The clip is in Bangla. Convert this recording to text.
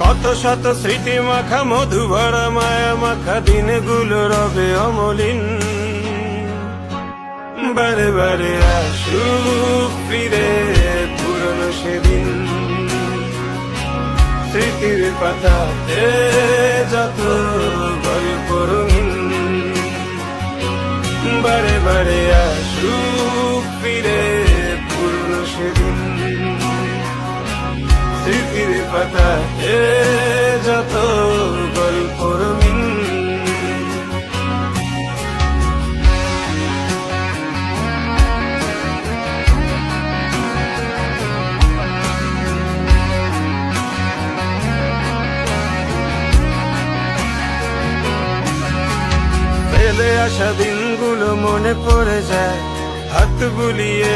কত শত স্মৃতি মাখা মধু ভরা মায়া মাখা দিনগুলো রবে অমলিন। বারে বারে আসুক ফিরে পুরনো সেদিন, স্মৃতির পাতাতে যত গল্প রঙিন। বারে বারে আসুক ফিরে পুরনো সেদিন, স্মৃতির পাতাতে যত গল্প রঙিন। ফেলে আসা দিনগুলো মনে পড়ে যায়, হাত বুলিয়ে